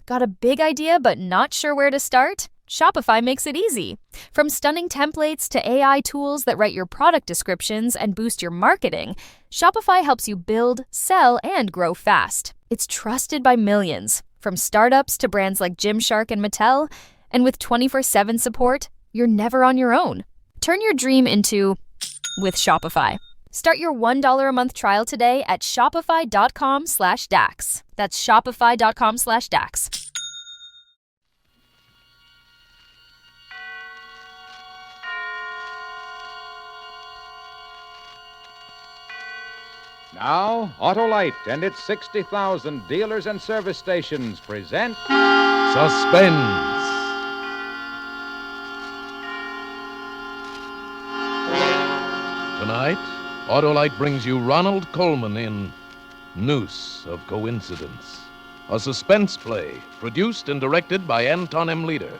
Got a big idea but not sure where to start? Shopify makes it easy. From stunning templates to AI tools that write your product descriptions and boost your marketing, Shopify helps you build, sell, and grow fast. It's trusted by millions, from startups to brands like Gymshark and Mattel. And with 24/7 support, you're never on your own. Turn your dream into with Shopify. Start your $1 a month trial today at shopify.com/dax. That's shopify.com/dax. Now, Autolite and its 60,000 dealers and service stations present Suspense. Tonight, Autolite brings you Ronald Colman in Noose of Coincidence, a suspense play produced and directed by Anton M. Leader.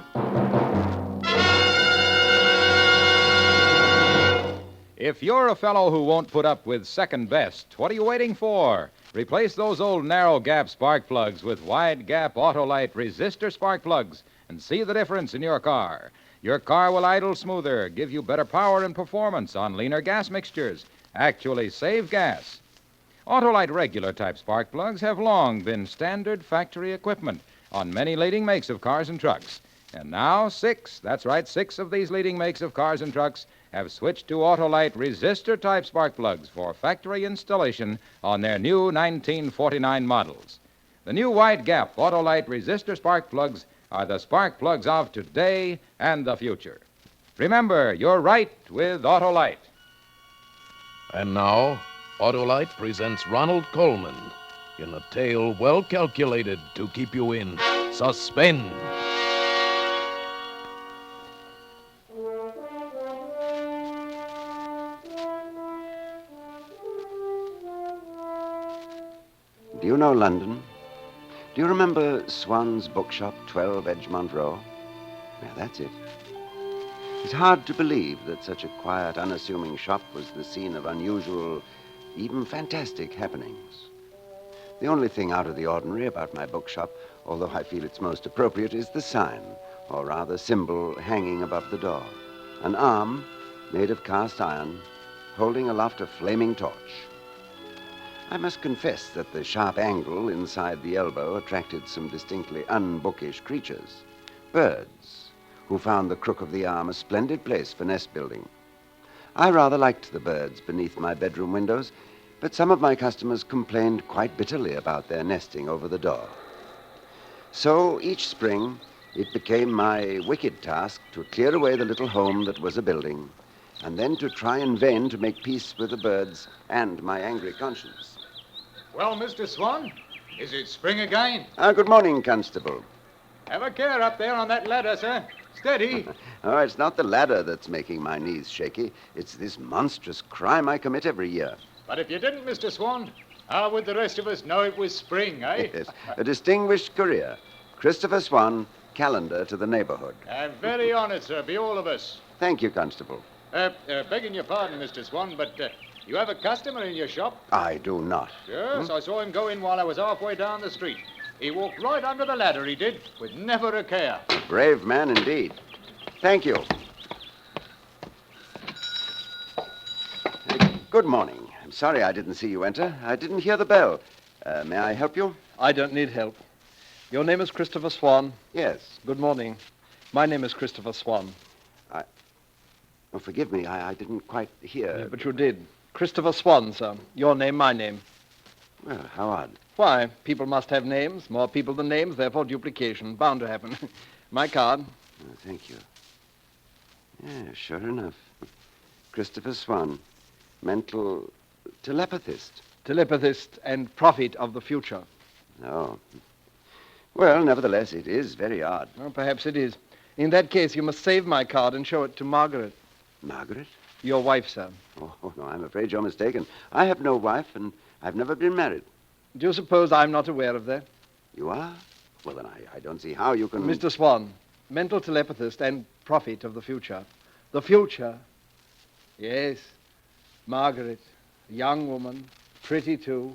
If you're a fellow who won't put up with second best, what are you waiting for? Replace those old narrow gap spark plugs with wide gap Autolite resistor spark plugs and see the difference in your car. Your car will idle smoother, give you better power and performance on leaner gas mixtures, actually save gas. Autolite regular type spark plugs have long been standard factory equipment on many leading makes of cars and trucks. And now six of these leading makes of cars and trucks have switched to Autolite resistor-type spark plugs for factory installation on their new 1949 models. The new wide-gap Autolite resistor spark plugs are the spark plugs of today and the future. Remember, you're right with Autolite. And now, Autolite presents Ronald Colman in a tale well calculated to keep you in suspense. Do you know London? Do you remember Swan's bookshop, 12 Edgemont Row? Yeah, that's it. It's hard to believe that such a quiet, unassuming shop was the scene of unusual, even fantastic happenings. The only thing out of the ordinary about my bookshop, although I feel it's most appropriate, is the sign, or rather symbol, hanging above the door. An arm, made of cast iron, holding aloft a flaming torch. I must confess that the sharp angle inside the elbow attracted some distinctly unbookish creatures. Birds, who found the crook of the arm a splendid place for nest building. I rather liked the birds beneath my bedroom windows, but some of my customers complained quite bitterly about their nesting over the door. So each spring, it became my wicked task to clear away the little home that was a building, and then to try in vain to make peace with the birds and my angry conscience. Well, Mr. Swan, is it spring again? Good morning, Constable. Have a care up there on that ladder, sir. Steady. Oh, it's not the ladder that's making my knees shaky. It's this monstrous crime I commit every year. But if you didn't, Mr. Swan, how would the rest of us know it was spring, eh? Yes, a distinguished career. Christopher Swan, calendar to the neighborhood. I'm very honored, sir, be all of us. Thank you, Constable. Begging your pardon, Mr. Swan, but you have a customer in your shop? I do not. Yes, I saw him go in while I was halfway down the street. He walked right under the ladder, he did, with never a care. Brave man indeed. Thank you. Good morning. I'm sorry I didn't see you enter. I didn't hear the bell. May I help you? I don't need help. Your name is Christopher Swan. Yes. Good morning. My name is Christopher Swan. Oh, forgive me. I didn't quite hear. Yeah, but you did. Christopher Swan, sir. Your name, my name. Well, how odd. Why? People must have names. More people than names, therefore duplication. Bound to happen. My card. Oh, thank you. Yeah, sure enough. Christopher Swan, mental telepathist. Telepathist and prophet of the future. Oh. Well, nevertheless, it is very odd. Well, perhaps it is. In that case, you must save my card and show it to Margaret. Margaret? Your wife, sir. Oh, no, I'm afraid you're mistaken. I have no wife, and I've never been married. Do you suppose I'm not aware of that? You are? Well, then I don't see how you can... Mr. Swan, mental telepathist and prophet of the future. The future. Yes. Margaret, a young woman, pretty too,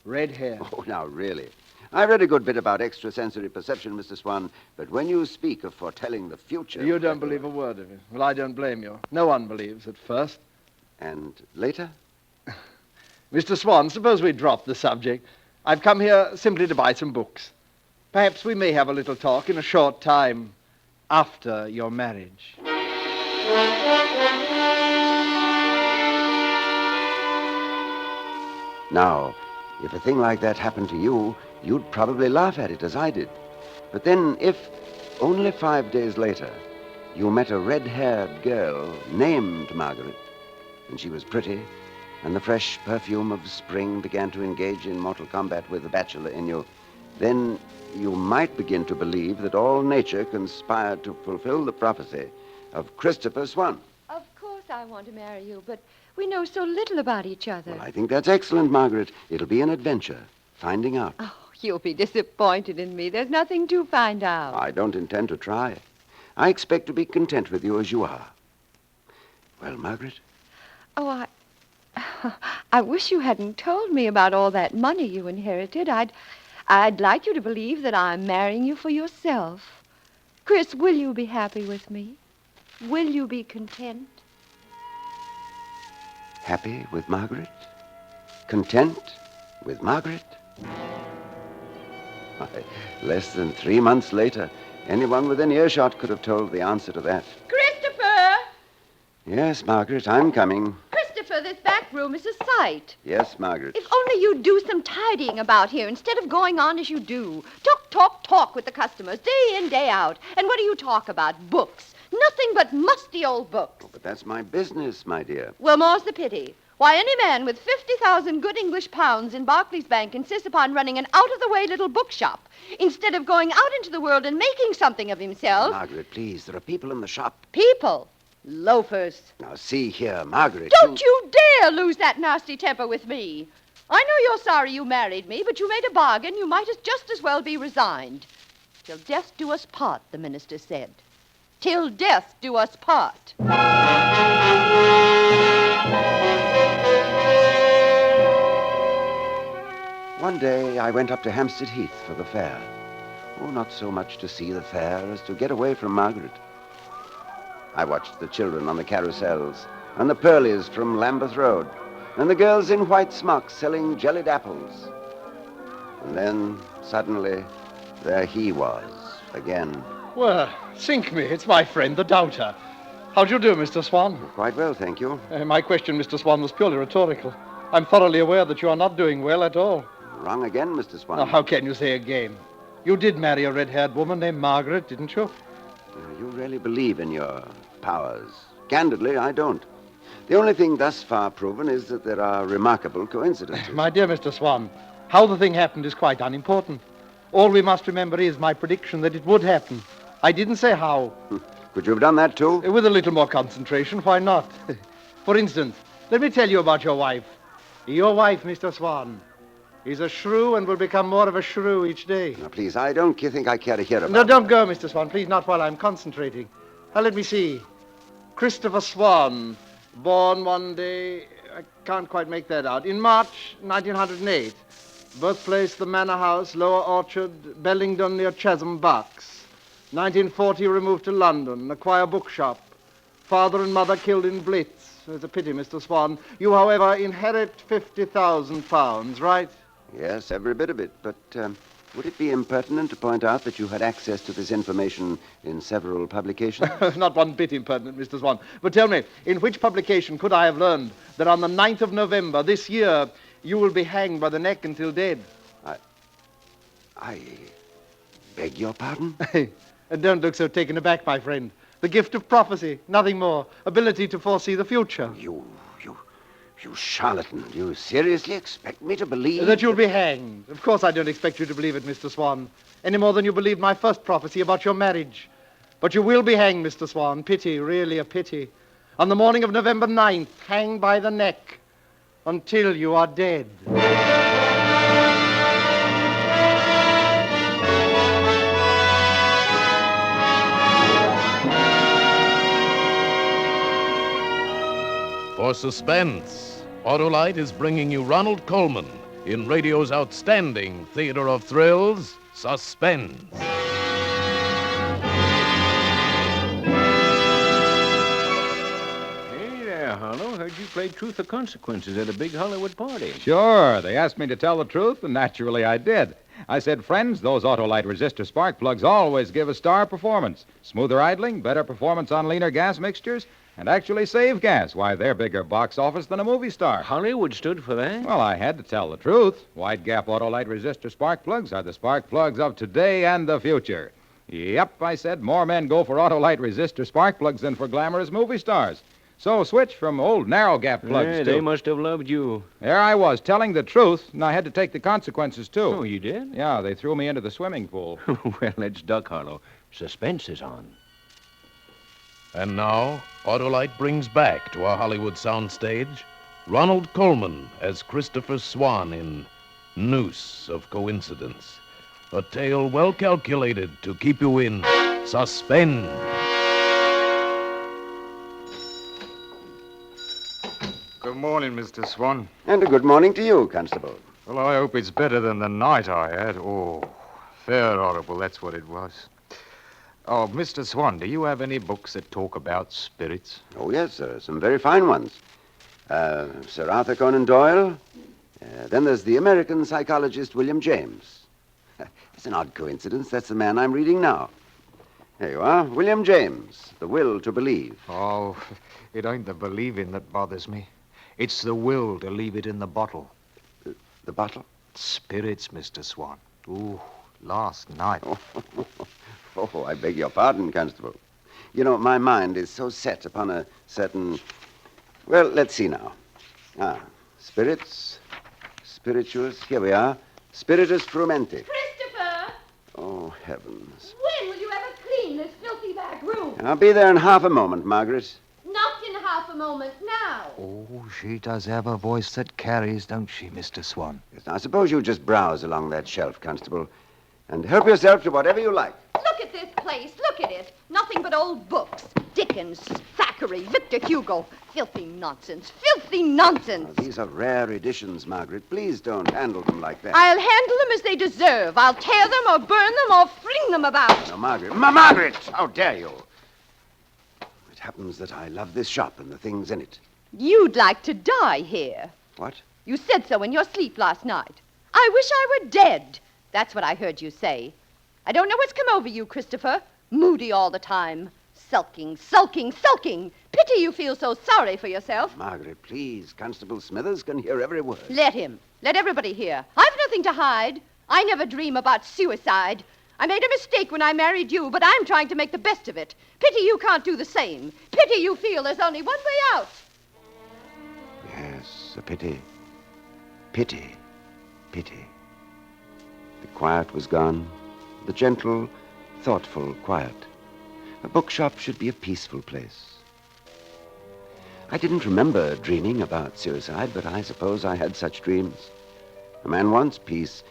red hair. Oh, now, really. I read a good bit about extrasensory perception, Mr. Swan, but when you speak of foretelling the future... You don't believe a word of it. Well, I don't blame you. No one believes at first. And later? Mr. Swan, suppose we drop the subject. I've come here simply to buy some books. Perhaps we may have a little talk in a short time after your marriage. Now, if a thing like that happened to you, you'd probably laugh at it as I did. But then if, only 5 days later, you met a red-haired girl named Margaret, and she was pretty, and the fresh perfume of spring began to engage in mortal combat with the bachelor in you, then you might begin to believe that all nature conspired to fulfill the prophecy of Christopher Swan. Of course I want to marry you, but we know so little about each other. Well, I think that's excellent, Margaret. It'll be an adventure, finding out. Oh, you'll be disappointed in me. There's nothing to find out. I don't intend to try. I expect to be content with you as you are. Well, Margaret? Oh, I wish you hadn't told me about all that money you inherited. I'd like you to believe that I'm marrying you for yourself. Chris, will you be happy with me? Will you be content? Happy with Margaret? Content with Margaret? Why, less than 3 months later, anyone within earshot could have told the answer to that. Christopher! Yes, Margaret, I'm coming. Christopher, this back room is a sight. Yes, Margaret. If only you'd do some tidying about here instead of going on as you do. Talk with the customers, day in, day out. And what do you talk about? Books. Nothing but musty old books. Oh, but that's my business, my dear. Well, more's the pity. Why, any man with 50,000 good English pounds in Barclays Bank insists upon running an out-of-the-way little bookshop instead of going out into the world and making something of himself. Margaret, please, there are people in the shop. People? Loafers. Now, see here, Margaret. Don't you dare lose that nasty temper with me. I know you're sorry you married me, but you made a bargain. You might just as well be resigned. Till death do us part, the minister said. Till death do us part. One day I went up to Hampstead Heath for the fair. Oh, not so much to see the fair as to get away from Margaret. I watched the children on the carousels, and the Pearlies from Lambeth Road, and the girls in white smocks selling jellied apples. And then, suddenly, there he was, again. Well, sink me. It's my friend, the doubter. How'd you do, Mr. Swan? Quite well, thank you. My question, Mr. Swan, was purely rhetorical. I'm thoroughly aware that you are not doing well at all. Wrong again, Mr. Swan. Now, how can you say again? You did marry a red-haired woman named Margaret, didn't you? You really believe in your powers. Candidly, I don't. The only thing thus far proven is that there are remarkable coincidences. My dear Mr. Swan, how the thing happened is quite unimportant. All we must remember is my prediction that it would happen. I didn't say how. Could you have done that, too? With a little more concentration, why not? For instance, let me tell you about your wife. Your wife, Mr. Swan, is a shrew and will become more of a shrew each day. Now, please, I don't think I care to hear about No, don't that. go, Mr. Swan. Please, not while I'm concentrating. Now, let me see. Christopher Swan, born one day, I can't quite make that out, in March 1908. Birthplace, the Manor House, Lower Orchard, Bellingdon near Chesham, Bucks. 1940, removed to London, acquire bookshop. Father and mother killed in Blitz. It's a pity, Mr. Swan. You, however, inherit £50,000, right? Yes, every bit of it. But would it be impertinent to point out that you had access to this information in several publications? Not one bit impertinent, Mr. Swan. But tell me, in which publication could I have learned that on the 9th of November this year, you will be hanged by the neck until dead? I beg your pardon? And don't look so taken aback, my friend. The gift of prophecy, nothing more. Ability to foresee the future. You charlatan. Do you seriously expect me to believe... That you'll be hanged. Of course I don't expect you to believe it, Mr. Swan, any more than you believed my first prophecy about your marriage. But you will be hanged, Mr. Swan. Pity, really a pity. On the morning of November 9th, hanged by the neck until you are dead. For Suspense, Autolite is bringing you Ronald Colman in radio's outstanding theater of thrills, Suspense. Hey there, Harlow. Heard you played Truth or Consequences at a big Hollywood party. Sure. They asked me to tell the truth, and naturally I did. I said, friends, those Autolite resistor spark plugs always give a star performance. Smoother idling, better performance on leaner gas mixtures, and actually save gas. Why, they're bigger box office than a movie star. Hollywood stood for that? Well, I had to tell the truth. Wide gap Autolite resistor spark plugs are the spark plugs of today and the future. Yep, I said, more men go for Autolite resistor spark plugs than for glamorous movie stars. So switch from old narrow gap plugs Yeah, to... they must have loved you. There I was, telling the truth, and I had to take the consequences, too. Oh, you did? Yeah, they threw me into the swimming pool. Well, let's duck, Harlow. Suspense is on. And now, Autolite brings back to our Hollywood soundstage Ronald Colman as Christopher Swan in Noose of Coincidence. A tale well calculated to keep you in suspense. Good morning, Mr. Swan. And a good morning to you, Constable. Well, I hope it's better than the night I had. Oh, fair horrible, that's what it was. Oh, Mr. Swan, do you have any books that talk about spirits? Oh, yes, sir. Some very fine ones. Sir Arthur Conan Doyle. Then there's the American psychologist William James. It's an odd coincidence. That's the man I'm reading now. There you are. William James, The Will to Believe. Oh, it ain't the believing that bothers me. It's the will to leave it in the bottle. The bottle? Spirits, Mr. Swan. Ooh, last night. Oh, I beg your pardon, Constable. You know, my mind is so set upon a certain... Well, let's see now. Spirits, spirituous, here we are. Spiritus frumenti. Christopher! Oh, heavens. When will you ever clean this filthy back room? I'll be there in half a moment, Margaret. Not in half a moment now. Oh, she does have a voice that carries, don't she, Mr. Swan? Yes, now, suppose you just browse along that shelf, Constable, and help yourself to whatever you like. Look at this place. Look at it. Nothing but old books. Dickens, Thackeray, Victor Hugo. Filthy nonsense. Filthy nonsense. Now, these are rare editions, Margaret. Please don't handle them like that. I'll handle them as they deserve. I'll tear them or burn them or fling them about. No, Margaret. Margaret! How dare you? It happens that I love this shop and the things in it. You'd like to die here. What? You said so in your sleep last night. I wish I were dead. That's what I heard you say. I don't know what's come over you, Christopher. Moody all the time. Sulking, sulking, sulking. Pity you feel so sorry for yourself. Margaret, please. Constable Smithers can hear every word. Let him. Let everybody hear. I've nothing to hide. I never dream about suicide. I made a mistake when I married you, but I'm trying to make the best of it. Pity you can't do the same. Pity you feel there's only one way out. Yes, a pity. Pity. Pity. The quiet was gone. The gentle, thoughtful quiet. A bookshop should be a peaceful place. I didn't remember dreaming about suicide, but I suppose I had such dreams. A man wants peace,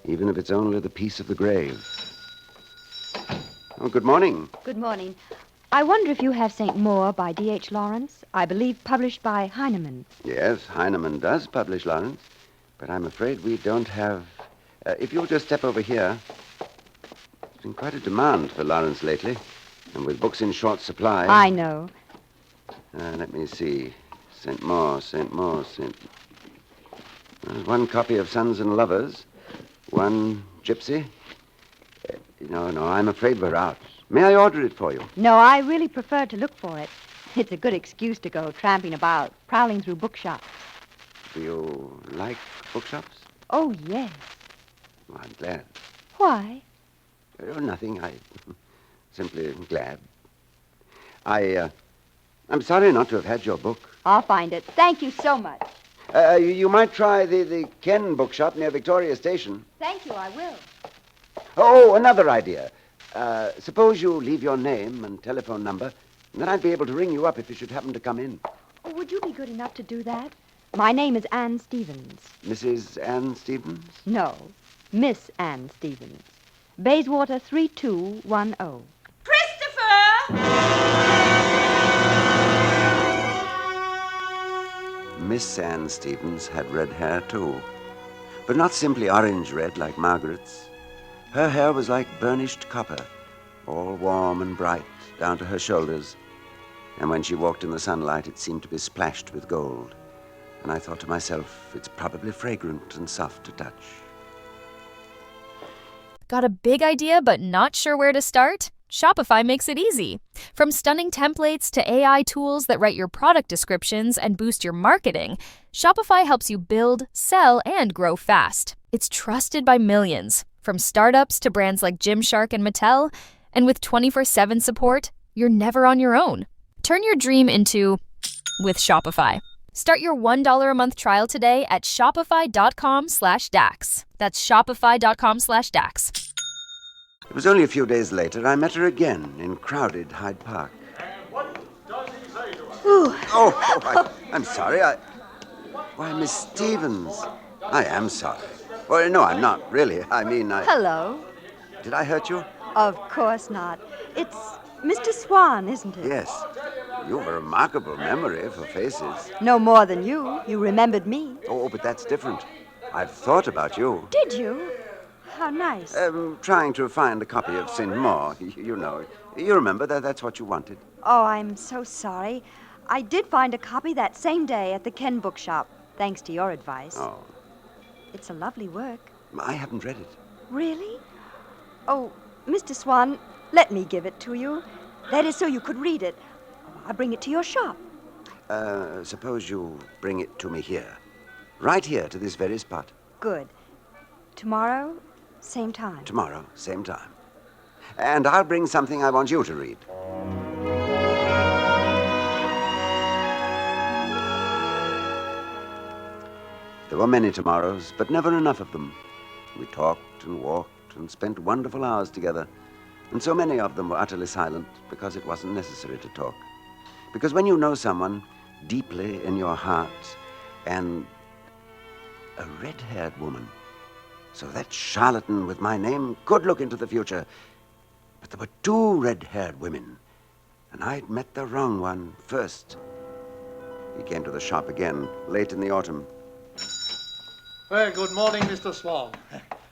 even if it's only the peace of the grave. Oh, good morning. Good morning. I wonder if you have St. Maur by D.H. Lawrence, I believe published by Heinemann. Yes, Heinemann does publish Lawrence, but I'm afraid we don't have... if you'll just step over here. There's been quite a demand for Lawrence lately, and with books in short supply... I know. Let me see. St. Maur. There's one copy of Sons and Lovers, one Gypsy. No, I'm afraid we're out. May I order it for you? No, I really prefer to look for it. It's a good excuse to go tramping about, prowling through bookshops. Do you like bookshops? Oh, yes. Oh, I'm glad. Why? Oh, nothing. I simply glad. I'm sorry not to have had your book. I'll find it. Thank you so much. You might try the Ken bookshop near Victoria Station. Thank you, I will. Oh, another idea. Suppose you leave your name and telephone number, and then I'd be able to ring you up if you should happen to come in. Oh, would you be good enough to do that? My name is Anne Stevens. Mrs. Anne Stevens? No, Miss Anne Stevens. Bayswater 3210. Miss Anne Stevens had red hair, too. but not simply orange red like Margaret's. Her hair was like burnished copper, all warm and bright down to her shoulders. And when she walked in the sunlight, it seemed to be splashed with gold. And I thought to myself, it's probably fragrant and soft to touch. Got a big idea but not sure where to start? Shopify makes it easy. From stunning templates to AI tools that write your product descriptions and boost your marketing, Shopify helps you build, sell, and grow fast. It's trusted by millions, from startups to brands like Gymshark and Mattel. And with 24/7 support, you're never on your own. Turn your dream into with Shopify. Start your $1 a month trial today at shopify.com/Dax. That's shopify.com/Dax. It was only a few days later I met her again in crowded Hyde Park. And what does he say to us? I'm sorry. Why, Miss Stevens. I am sorry. Well, no, I'm not, really. I mean, Hello. Did I hurt you? Of course not. It's Mr. Swan, isn't it? Yes. You've a remarkable memory for faces. No more than you. You remembered me. Oh, but that's different. I've thought about you. Did you? How nice. Trying to find a copy of St. Maur. You know. You remember that's what you wanted. Oh, I'm so sorry. I did find a copy that same day at the Ken bookshop, thanks to your advice. Oh. It's a lovely work. I haven't read it. Really? Oh, Mr. Swan, let me give it to you. That is so you could read it. I'll bring it to your shop. Suppose you bring it to me here. Right here, to this very spot. Good. Tomorrow, same time. Tomorrow, same time. And I'll bring something I want you to read. There were many tomorrows, but never enough of them. We talked and walked and spent wonderful hours together. And so many of them were utterly silent because it wasn't necessary to talk. Because when you know someone deeply in your heart, and a red-haired woman, so that charlatan with my name could look into the future. But there were two red-haired women, and I'd met the wrong one first. He came to the shop again, late in the autumn. Well, good morning, Mr. Swan.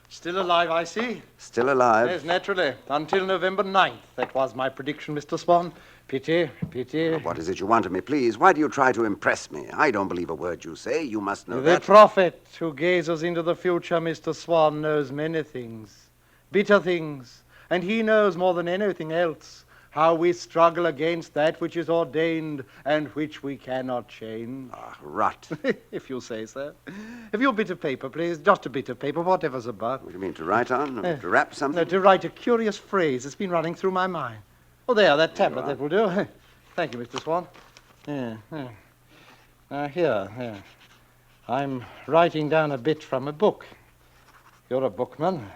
Still alive, I see. Still alive? Yes, naturally. Until November 9th. That was my prediction, Mr. Swan. Pity, pity. What is it you want of me, please? Why do you try to impress me? I don't believe a word you say. You must know The that. prophet who gazes into the future, Mr. Swan, knows many things. Bitter things. And he knows more than anything else how we struggle against that which is ordained and which we cannot change. Ah, rot. If you say so. Have you a bit of paper, please? Just a bit of paper, whatever's about. What do you mean, to write on? Or to wrap something? No, to write a curious phrase that's been running through my mind. Oh, there, that tablet, that will do. Thank you, Mr. Swan. Yeah. Here. I'm writing down a bit from a book. You're a bookman.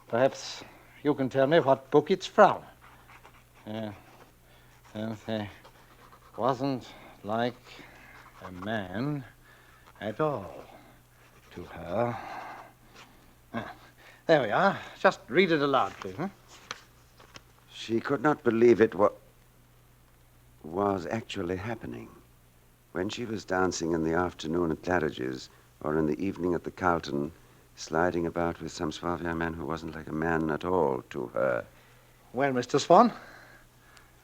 Perhaps you can tell me what book it's from. It wasn't like a man at all to her. There we are. Just read it aloud, please. She could not believe it was actually happening. When she was dancing in the afternoon at Claridge's, or in the evening at the Carlton, sliding about with some suave young man who wasn't like a man at all to her. Well, Mr. Swan?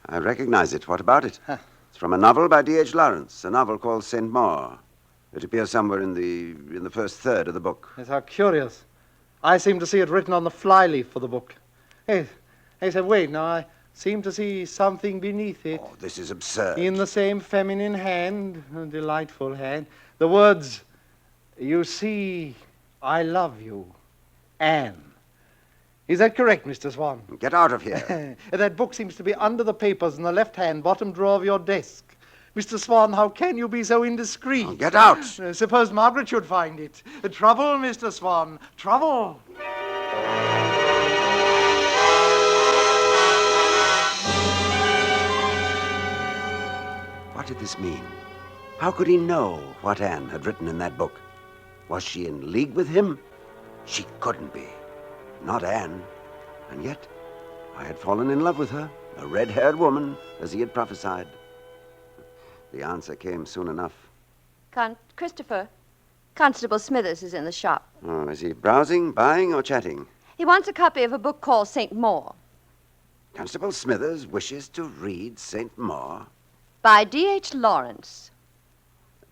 I recognize it. What about it? It's from a novel by D.H. Lawrence, a novel called St. Maur. It appears somewhere in the first third of the book. Yes, how curious. I seem to see it written on the flyleaf for the book. Hey, wait, now I seem to see something beneath it. Oh, this is absurd. In the same feminine hand, a delightful hand, the words, "You see, I love you, Anne." Is that correct, Mr. Swan? Get out of here. That book seems to be under the papers in the left-hand bottom drawer of your desk. Mr. Swan, how can you be so indiscreet? Oh, get out. Suppose Margaret should find it. Trouble, Mr. Swan, trouble. What did this mean? How could he know what Anne had written in that book? Was she in league with him? She couldn't be. Not Anne. And yet, I had fallen in love with her, a red-haired woman, as he had prophesied. The answer came soon enough. Christopher, Constable Smithers is in the shop. Oh, is he browsing, buying, or chatting? He wants a copy of a book called St. Maur Constable Smithers wishes to read St. Maur? by D.H. Lawrence.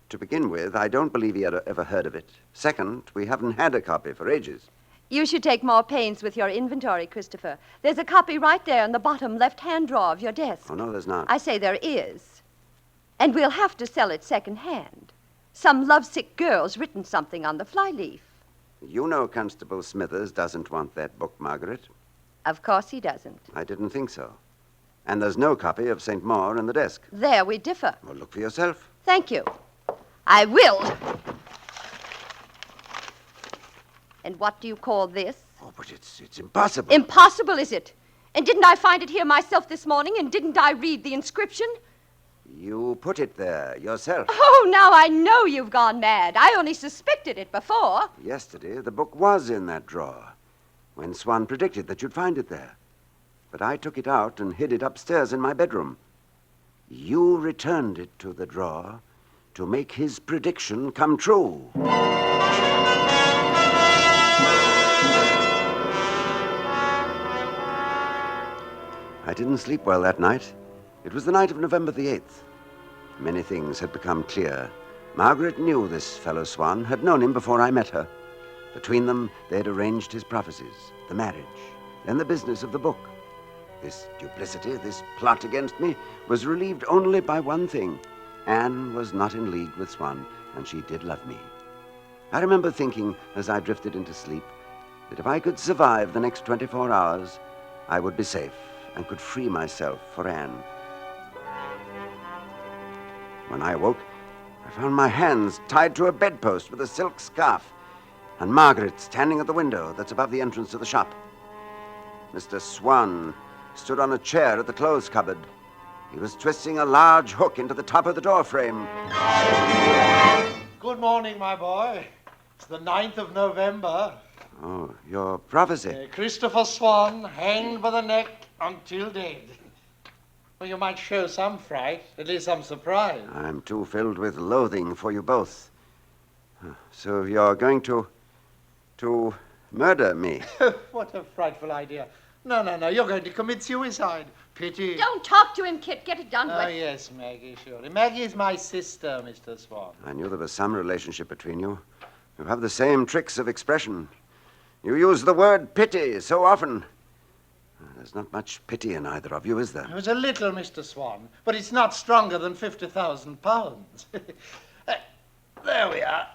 To begin with, I don't believe he had ever heard of it. Second, we haven't had a copy for ages. You should take more pains with your inventory, Christopher. There's a copy right there in the bottom left-hand drawer of your desk. Oh, no, there's not. I say there is. And we'll have to sell it second-hand. Some lovesick girl's written something on the flyleaf. You know Constable Smithers doesn't want that book, Margaret. Of course he doesn't. I didn't think so. And there's no copy of St. Maur in the desk. There we differ. Well, look for yourself. Thank you. I will. And what do you call this? Oh, but it's impossible. Impossible, is it? And didn't I find it here myself this morning, and didn't I read the inscription? You put it there yourself. Oh, now I know you've gone mad. I only suspected it before. Yesterday, the book was in that drawer, when Swan predicted that you'd find it there. But I took it out and hid it upstairs in my bedroom. You returned it to the drawer to make his prediction come true. I didn't sleep well that night. It was the night of November the 8th. Many things had become clear. Margaret knew this fellow Swan, had known him before I met her. Between them, they had arranged his prophecies, the marriage, then the business of the book. This duplicity, this plot against me, was relieved only by one thing. Anne was not in league with Swan, and she did love me. I remember thinking, as I drifted into sleep, that if I could survive the next 24 hours, I would be safe and could free myself for Anne. When I awoke, I found my hands tied to a bedpost with a silk scarf, and Margaret standing at the window that's above the entrance to the shop. Mr. Swan stood on a chair at the clothes cupboard. He was twisting a large hook into the top of the door frame. Good morning, my boy. It's the 9th of November. Oh, your prophecy. Christopher Swan, hanged by the neck until dead. Well, you might show some fright, at least some surprise. I'm too filled with loathing for you both. So you're going to murder me? What a frightful idea. No, you're going to commit suicide. Pity. Don't talk to him, Kit. Get it done Oh, with. yes, Maggie, surely. Maggie is my sister, Mr. Swan. I knew there was some relationship between you. You have the same tricks of expression. You use the word pity so often. There's not much pity in either of you, is there? It was a little, Mr. Swan, but it's not stronger than 50,000 pounds. There we are.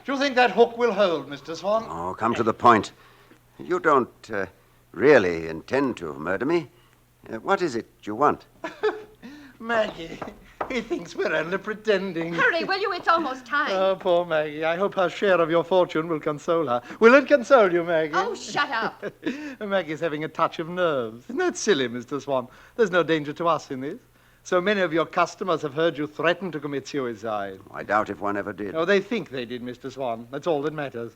Do you think that hook will hold, Mr. Swan? Oh, come to the point. You don't really intend to murder me. What is it you want? Maggie, he thinks we're only pretending. Hurry, will you? It's almost time. Oh, poor Maggie. I hope her share of your fortune will console her. Will it console you, Maggie? Oh, shut up. Maggie's having a touch of nerves. Isn't that silly, Mr. Swan? There's no danger to us in this. So many of your customers have heard you threaten to commit suicide. I doubt if one ever did. Oh, they think they did, Mr. Swan. That's all that matters.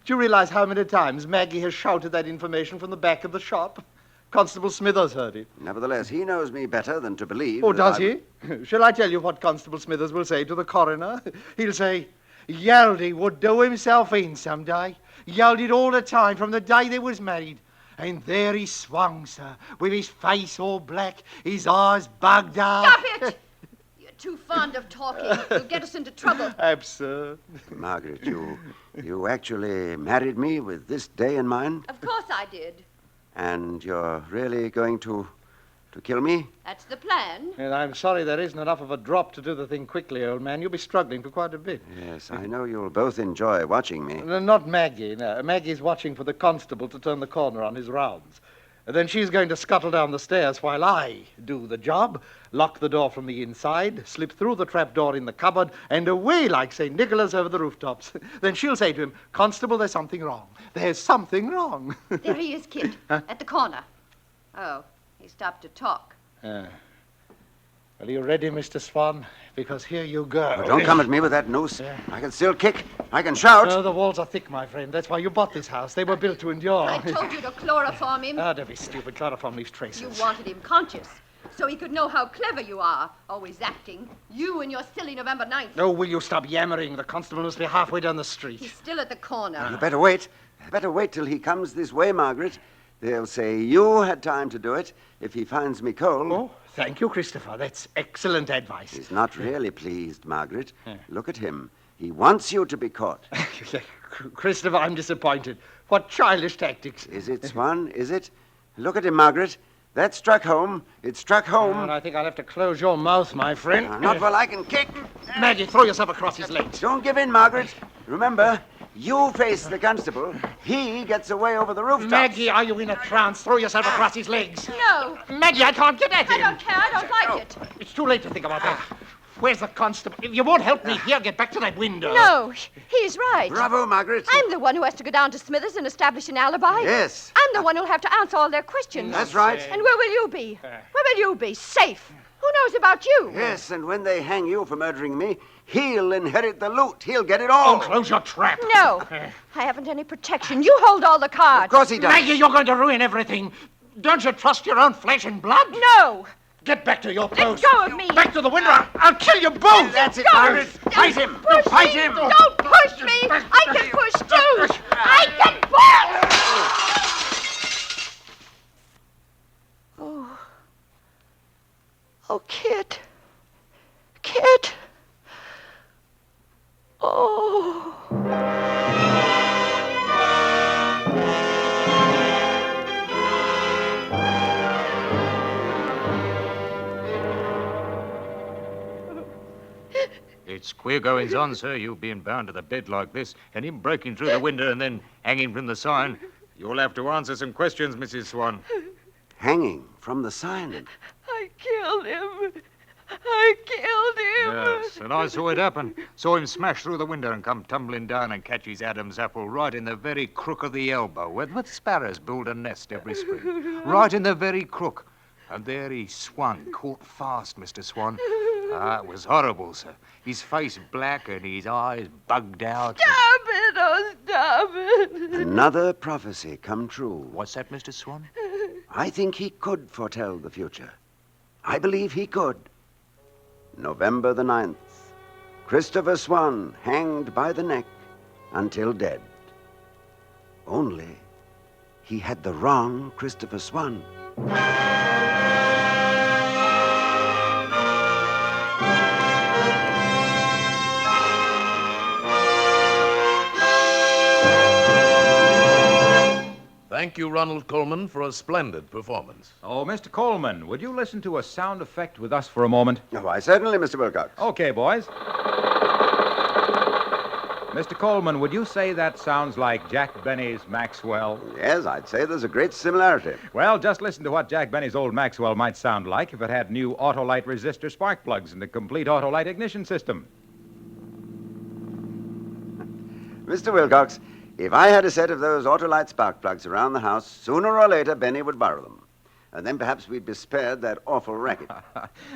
Do you realize how many times Maggie has shouted that information from the back of the shop? Constable Smithers heard it. Nevertheless, he knows me better than to believe. Oh, that does I... he? Shall I tell you what Constable Smithers will say to the coroner? He'll say, Yaldy would do himself in some day. Yelled all the time from the day they was married. And there he swung, sir, with his face all black, his eyes bugged out. Stop it! You're too fond of talking. You'll get us into trouble. Absurd. Margaret, you actually married me with this day in mind? Of course I did. And you're really going to kill me? That's the plan. And I'm sorry there isn't enough of a drop to do the thing quickly, old man. You'll be struggling for quite a bit. Yes, I know you'll both enjoy watching me. No, not Maggie. No. Maggie's watching for the constable to turn the corner on his rounds. And then she's going to scuttle down the stairs while I do the job, lock the door from the inside, slip through the trap door in the cupboard, and away like St. Nicholas over the rooftops. Then she'll say to him, Constable, there's something wrong. There's something wrong. There he is, Kit, at the corner. Oh, he stopped to talk. Well, are you ready, Mr. Swan? Because here you go. Oh, don't come at me with that noose. I can still kick. I can shout. No, the walls are thick, my friend. That's why you bought this house. They were built to endure. I told you to chloroform him. Ah, don't be stupid. Chloroform leaves traces. You wanted him conscious. so he could know how clever you are. Always acting. You and your silly November 9th. Oh, will you stop yammering? The constable must be halfway down the street. He's still at the corner. You better wait. Better wait till he comes this way, Margaret. They'll say you had time to do it if he finds me cold. Oh, thank you, Christopher. That's excellent advice. He's not really pleased, Margaret. Look at him. He wants you to be caught. Christopher, I'm disappointed. What childish tactics. Is it, Swan? Is it? Look at him, Margaret. That struck home. It struck home. And I think I'll have to close your mouth, my friend. Not while I can kick. Maggie, throw yourself across his legs. Don't give in, Margaret. Remember, you face the constable. He gets away over the rooftop. Maggie, are you in a trance? Throw yourself across his legs. No. Maggie, I can't get at him. I don't care. I don't like it. It's too late to think about that. Where's the constable? If you won't help me here, get back to that window. No, he's right. Bravo, Margaret. I'm the one who has to go down to Smithers and establish an alibi. Yes. I'm the one who'll have to answer all their questions. That's right. And where will you be? Where will you be? Safe. Who knows about you? Yes, and when they hang you for murdering me, he'll inherit the loot. He'll get it all. Oh, close your trap. No. I haven't any protection. You hold all the cards. Of course he does. Maggie, you're going to ruin everything. Don't you trust your own flesh and blood? No. Get back to your post. Let go of me. Back to the window. I'll kill you both. That's it, Go. Margaret. Fight him. Push Fight me. him. Don't push me. I can push too. I can push. Oh. Oh, Kit. Kit. Oh. It's queer goings on, sir, you being bound to the bed like this, and him breaking through the window and then hanging from the sign. You'll have to answer some questions, Mrs. Swan. Hanging from the sign. I killed him. I killed him. Yes, and I saw it happen. Saw him smash through the window and come tumbling down and catch his Adam's apple right in the very crook of the elbow, where the sparrows build a nest every spring. Right in the very crook. And there he swung, caught fast, Mr. Swan. Ah, it was horrible, sir. His face black and his eyes bugged out. Stop it. Oh, stop it. Another prophecy come true. What's that, Mr. Swan? I think he could foretell the future. I believe he could. November the 9th. Christopher Swan hanged by the neck until dead. Only he had the wrong Christopher Swan. Thank you, Ronald Coleman, for a splendid performance. Oh, Mr. Coleman, would you listen to a sound effect with us for a moment? Oh, why, certainly, Mr. Wilcox. Okay, boys. Mr. Coleman, would you say that sounds like Jack Benny's Maxwell? Yes, I'd say there's a great similarity. Well, just listen to what Jack Benny's old Maxwell might sound like if it had new Autolite resistor spark plugs and a complete Autolite ignition system. Mr. Wilcox, if I had a set of those Autolite spark plugs around the house, sooner or later, Benny would borrow them. And then perhaps we'd be spared that awful racket.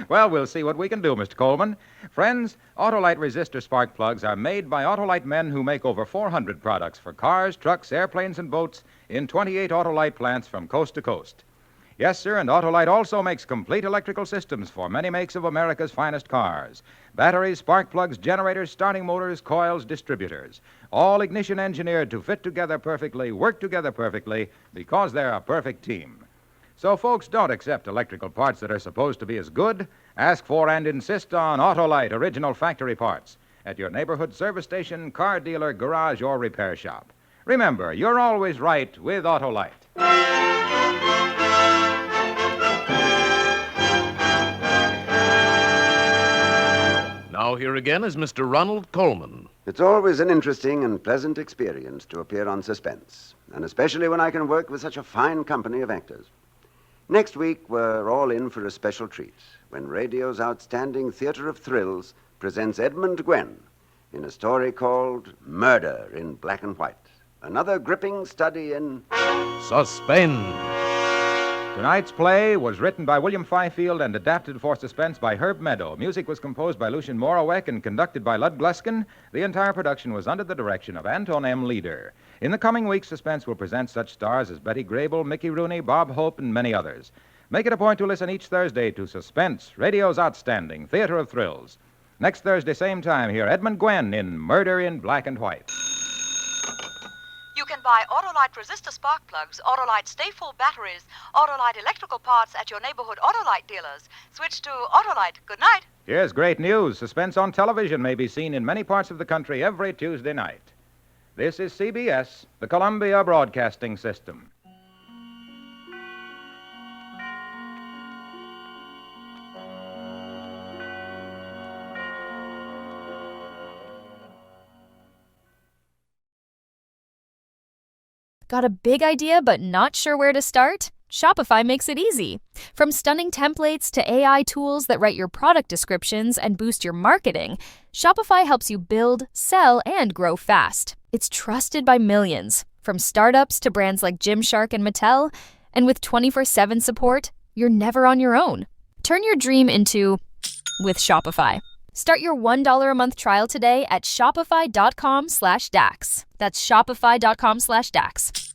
Well, we'll see what we can do, Mr. Coleman. Friends, Autolite resistor spark plugs are made by Autolite men who make over 400 products for cars, trucks, airplanes, and boats in 28 Autolite plants from coast to coast. Yes, sir, and Autolite also makes complete electrical systems for many makes of America's finest cars. Batteries, spark plugs, generators, starting motors, coils, distributors. All ignition engineered to fit together perfectly, work together perfectly, because they're a perfect team. So, folks, don't accept electrical parts that are supposed to be as good. Ask for and insist on Autolite original factory parts at your neighborhood service station, car dealer, garage, or repair shop. Remember, you're always right with Autolite. Now here again is Mr. Ronald Coleman. It's always an interesting and pleasant experience to appear on Suspense, and especially when I can work with such a fine company of actors. Next week, we're all in for a special treat when radio's outstanding theater of thrills presents Edmund Gwenn in a story called Murder in Black and White. Another gripping study in Suspense. Tonight's play was written by William Fifield and adapted for Suspense by Herb Meadow. Music was composed by Lucien Morawek and conducted by Lud Gluskin. The entire production was under the direction of Anton M. Leader. In the coming weeks, Suspense will present such stars as Betty Grable, Mickey Rooney, Bob Hope, and many others. Make it a point to listen each Thursday to Suspense, radio's outstanding theater of thrills. Next Thursday, same time, hear Edmund Gwenn in Murder in Black and White. You can buy Autolite resistor spark plugs, Autolite stay-full batteries, Autolite electrical parts at your neighborhood Autolite dealers. Switch to Autolite. Good night. Here's great news. Suspense on television may be seen in many parts of the country every Tuesday night. This is CBS, the Columbia Broadcasting System. Got a big idea but not sure where to start? Shopify makes it easy. From stunning templates to AI tools that write your product descriptions and boost your marketing, Shopify helps you build, sell, and grow fast. It's trusted by millions, from startups to brands like Gymshark and Mattel. And with 24/7 support, you're never on your own. Turn your dream into with Shopify. Start your $1 a month trial today at shopify.com/dax. That's shopify.com/dax.